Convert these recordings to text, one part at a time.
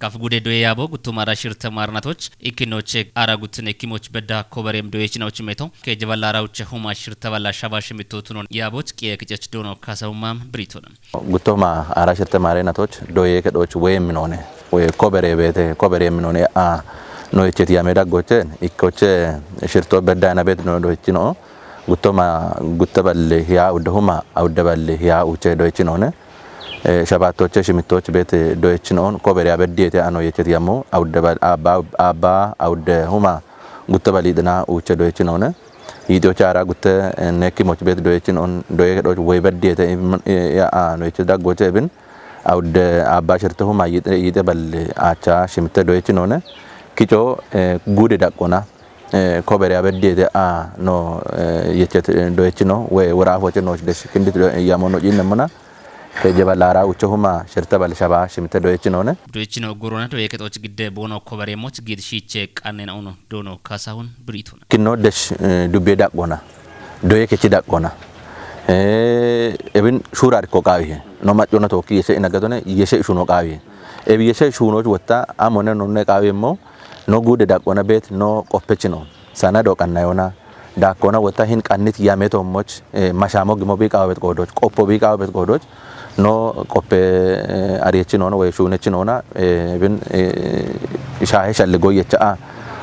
ካፍጉዴ ዶዬ ያቦ ጉቱማራ ሽርተ ማርናቶች ኢኪኖች አራጉትን ኢኪሞች በዳ ኮበሬም ዶዬችናዎች ሜቶ ከጀባላራውች ሁማ ሽርተ ባላ ሻባሽ ሚቶቱን ያቦች ከየክጨች ዶኖ ካሳውማም ብሪቶን ጉቱማ አራ ሽርተ ማርናቶች ዶዬ ከዶች ወይም ሆነ ወይ ኮበሬ ቤተ ኮበሬም ሆነ ኖይቼት ያሜዳ ጎቸን ኢኮች ሽርቶ በዳና ቤት ነው ዶይችኖ ጉቱማ ጉተበል ያ ወደሁማ አውደበል ያ ውቸ ዶይችኖ ሆነ ሸባቶች ሽሚቶች ቤት ዶይችኖን ኮበሪያ በዲየት ያኖ የቸት ያሞ አውደበል አባ አውደ ሁማ ጉተበሊድና ውቸ ዶይችኖን ይዶች አራ ጉተ ነኪሞች ቤት ዶይችኖን ዶይዶች ወይ በዲየት ያ አኖ የቸት ዳጎቸ ብን አውደ አባ ሽርተ ሁማ ይደበል አቻ ሽሚተ ዶይችኖን ኪቾ ጉድ ዳቆና ኮበሪያ በዲየት ኖ የቸት ዶይችኖ ወይ ወራፎች ኖች ደስ ክንዲት ያሞኖ ይነምና ከጀባላራ ውቸሁማ ሽርተ ባልሻባ ሽምተ ዶይችኖነ ዶይችኖ ጎሮና ዶዬ ከጦች ግደ ቦኖ ኮበሬሞች ግድ ሺቼ ቃኔን አውኖ ዶኖ ካሳሁን ብሪቱን ኪኖ ደሽ ዱቤ ዳቆና ዶዬ ከቺ ዳቆና እብን ሹራር ኮቃዊ ኖ ማጮና ቶኪ የሸ ነገዶነ የሸ ሹኖ ቃዊ እብ የሸ ሹኖች ወጣ አሞነ ኖ ነቃዊሞ ኖ ጉድ ዳቆና ቤት ኖ ቆፈችኖ ሳና ዶቃና yona ዳቆና ወጣ ሂን ቃኒት ያሜቶሞች ማሻሞ ግሞ ቢቃውበት ቆዶች ቆፖ ቢቃውበት ቆዶች ኖ ቆፔ አሪየችን ሆነ ወይ ሹነችን ሆና ብን ሻሄ ሸልጎ የቻ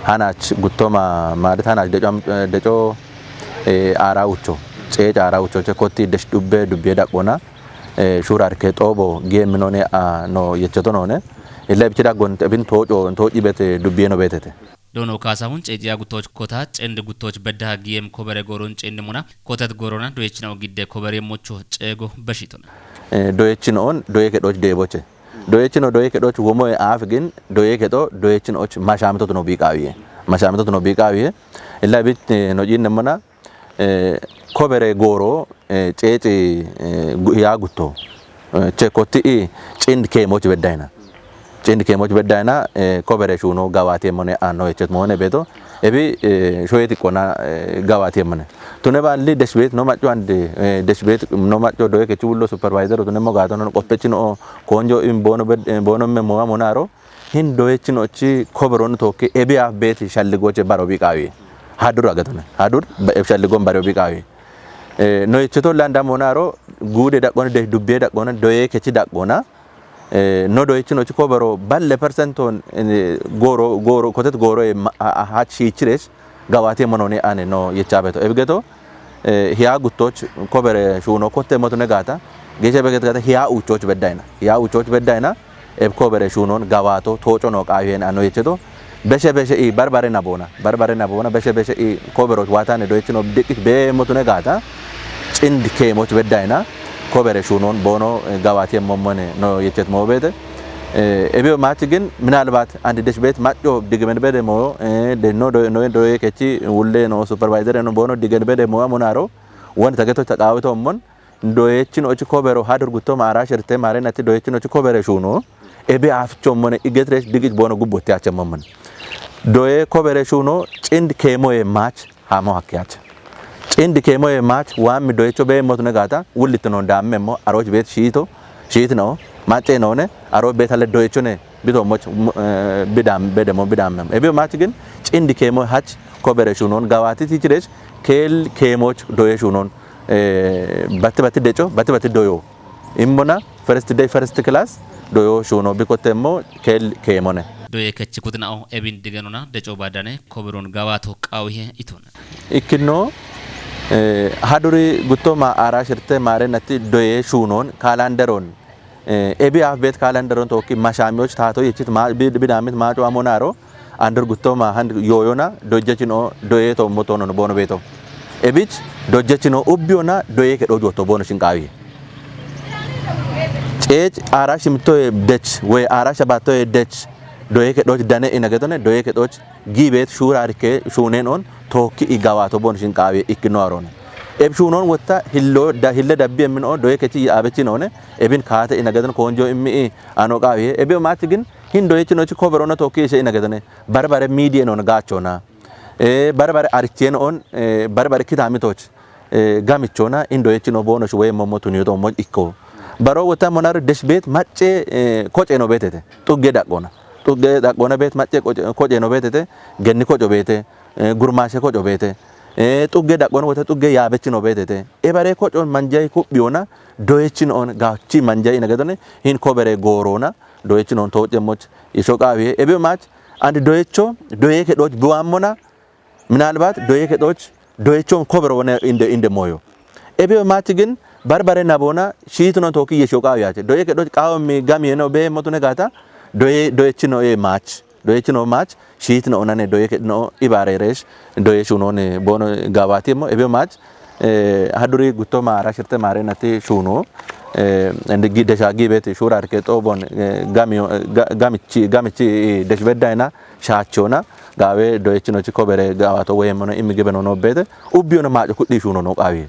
ሃናች ጉቶማ ማለት ሃናች ደጮ አራውቾ ጨጭ አራውቾ ቸኮቲ ደሽ ዱቤ ዳቆና ሹራር ከጦቦ ጌም ኖኔ ኖ የቸቶ ኖኔ ለብቻ ዳጎን ብን ቶጪ ቤት ዱቤ ነው ቤተተ ዶኖ ካሳሁን ጨጂያ ጉቶች ኮታ ጨንድ ጉቶች በዳህ ጊየም ኮበረ ጎሮን ጨንድ ሙና ኮተት ጎሮና ዶይችናው ግደ ኮበሬ ሞቾ ጨጎ በሽቶና ዶይችኖን ዶዬ ከዶች ደቦቼ ዶይችኖ ዶዬ ከዶች ወሞ አፍ ግን ዶዬ ከዶ ዶይችኖች ማሻምቶት ነው ቢቃዊ ኢላ ቢት ነው ጂነመና ኮበሬ ጎሮ ጨጪ ያ ጉቶ ቸኮቲ ጭንድ ኬሞች በዳይና ኮበሬ ሹኖ ጋዋቴ ሞኔ አኖ የቸት ሞኔ ቤቶ እቢ ሾየት ቆና ጋዋቴ ሞኔ ቱነ ባሊ ደሽቤት ነው ማጮ አንድ ደሽቤት ነው ማጮ ዶዬ ከቹሎ ሱፐርቫይዘር ቱነ ሞጋቶ ነው ቆፈችኖ ኮንጆ ኢም ቦኖ ሞዋ ሞናሮ ሂን ዶዬችኖች ኮበሮን ቶኬ እቢ አፍ ቤት ሸልጎች ባሮ ቢቃዊ ሀዱር አገተነ ሀዱር በሸልጎን ባሮ ቢቃዊ ነው የቸቶ ላንዳ ሞናሮ ጉድ ዳቆነ ዱቤ ዳቆነ ዶዬ ከቺ ዳቆና ኖ ዶይችኖች ኮበሮ ባለ ፐርሰንቶን ጎሮ ኮተት ጎሮ ሃቺ ይችሬስ ጋዋቴ ሞኖኔ አኔ ኖ የቻበቶ እብገቶ ሂያ ጉቶች ኮበረ ሹኖ ኮቴ ሞቶ ነጋታ ጌቸ በገተጋታ ሂያ ኡቾች በዳይና እብ ኮበረ ሹኖን ጋዋቶ ቶጮ ነው ቃዊን አኖ የቸቶ በሸበሸ በርባሬና ቦና በሸበሸ ኮበሮች ዋታኔ ዶይችኖ ድቅት በሞቶ ነጋታ ጭንድ ኬሞች በዳይና ኮበሬ ሹኖን ቦኖ ጋዋቴ ሞሞኔ ነው የቸት ሞቤተ እቤው ማች ግን ምናልባት አንድ ደሽ ቤት ማጮ ድግመን በደሞ ኖ ዶዬ ከቺ ውሌ ነው ሱፐርቫይዘር ነው ቦኖ ድገን በደሞ ሞናሮ ወን ተገቶ ተቃውቶ ሞን ዶዬችኖች ኮበሮ ሀድር ጉቶ ማራ ሽርቴ ማረናቲ ዶዬችኖች ኮበሬ ሹኖ እቤ አፍቾ ሞኔ ኢገትሬስ ድግጅ ቦኖ ጉቦት ያቸመመን ዶዬ ኮበሬ ሹኖ ጭንድ ኬሞዬ ማች ሃሞ ሀኪያች ጭንድ ኬሞዬ ማች ዋም ዶይቾ በሞት ነጋታ ውልት ነው እንዳመሞ አሮች ቤት ሺት ነው ማጬ ነውነ አሮ ቤት አለ ዶይቾ ነ ቢቶሞች ቢዳም እቤ ማች ግን ጭንድ ኬሞ ሃች ኮበሬ ሹኖን ጋዋቲ ቲችሬስ ኬል ኬሞች ዶዬ ሹኖን በት ደጮ ዶዮ ኢምቦና ፈርስት ክላስ ዶዮ ሹኖ ቢኮተሞ ኬል ኬሞነ ዶዬ ከቺ ኩትናው ኤቢን ድገኑና ደጮ ባዳነ ኮበሮን ጋዋቶ ቃውዬ ኢቶነ ኢክኖ ሀዱሪ ጉቶማ አራ ሽርተ ማረናቲ ዶዬ ሹኖን ካላንደሮን ኤቢ አፍ ቤት ካላንደሮን ቶኪ ማሻሚዎች ታቶ የቺት ቢዳሚት ማጮ አሞናሮ አንድር ጉቶማ አንድ ዮዮና ዶጀችኖ ዶዬ ቶሞቶ ነው ቦኖ ቤቶ ኤቢች ዶጀችኖ ኡቢዮና ዶዬ ከዶጆቶ ቦኖ ሽንቃዊ ጨጭ አራ ሽምቶ ደች ወይ አራ ሸባቶ ደች ዶዬ ከዶች ዳነ ኢነገቶነ ዶዬ ከዶች ጊቤት ሹራርኬ ሹኔኖን ቶኪ ኢጋዋቶ ቦን ሽንቃዊ ኢክኖሮነ ኤብ ሹኖን ወጣ ሂለ ዳቢ የምንኦ ዶዬ ከቺ አበቺ ነውነ ኤብን ካተ ኢነገቶነ ኮንጆ ኢሚ አኖቃዊ ኤብ ማት ግን ሂን ዶዬችኖች ኮበሮነ ቶኪ እሺ ኢነገቶነ በርበረ ሚዲየ ነው ጋቾና በርበረ አርቼን ኦን በርበረ ኪታሚቶች ጋሚቾና ኢንዶዬችኖ ቦኖሽ ወይ ሞሞቱን ይቶ ሞጅ ኢኮ በሮ ወጣ ሞናር ደሽ ቤት ማጬ ኮጬ ነው ቤተተ ጡጌ ዳቆና Tugge daqona bet macce koje no betete genni kojo bete gurmashe kojo bete tugge daqona wota tugge yaabechi no betete e bare kojo manjay kubbiona doyechin on gachi manjay nagadone hin kobere gorona doyechin on toje moch ishoqawi ebe mach and doyecho doyeke doj buamona ምናልባት ዶየከ ዶየቾን ኮብሮ ወነ እንደ ሞዮ ኤቤ ማትግን በርበሬ ናቦና ሺት ነው ቶኪ የሾቃው ያቸ ዶየከ ቃውም ጋም የነው በ ሞቱ ነጋታ ዶየች ነው ማች ዶየች ነው ማች ሺት ነው ነነ ዶየከ ነው ኢባሬሬሽ ዶየቹ ነው ቦኖ ጋባቴሞ ኤቤ ማች ሀዱሪ ጉቶ ማራ ሽርተ ማረናቴ ሹኖ እንደ ጊደሻጊ ቤት ሹራ አርከጦ ቦን ጋሚቺ ደሽበዳይና ሻቾና gawe doyechino ci kobere gawato waymono imigebe no bete ubbiyono maajo kuddi shuno no qawi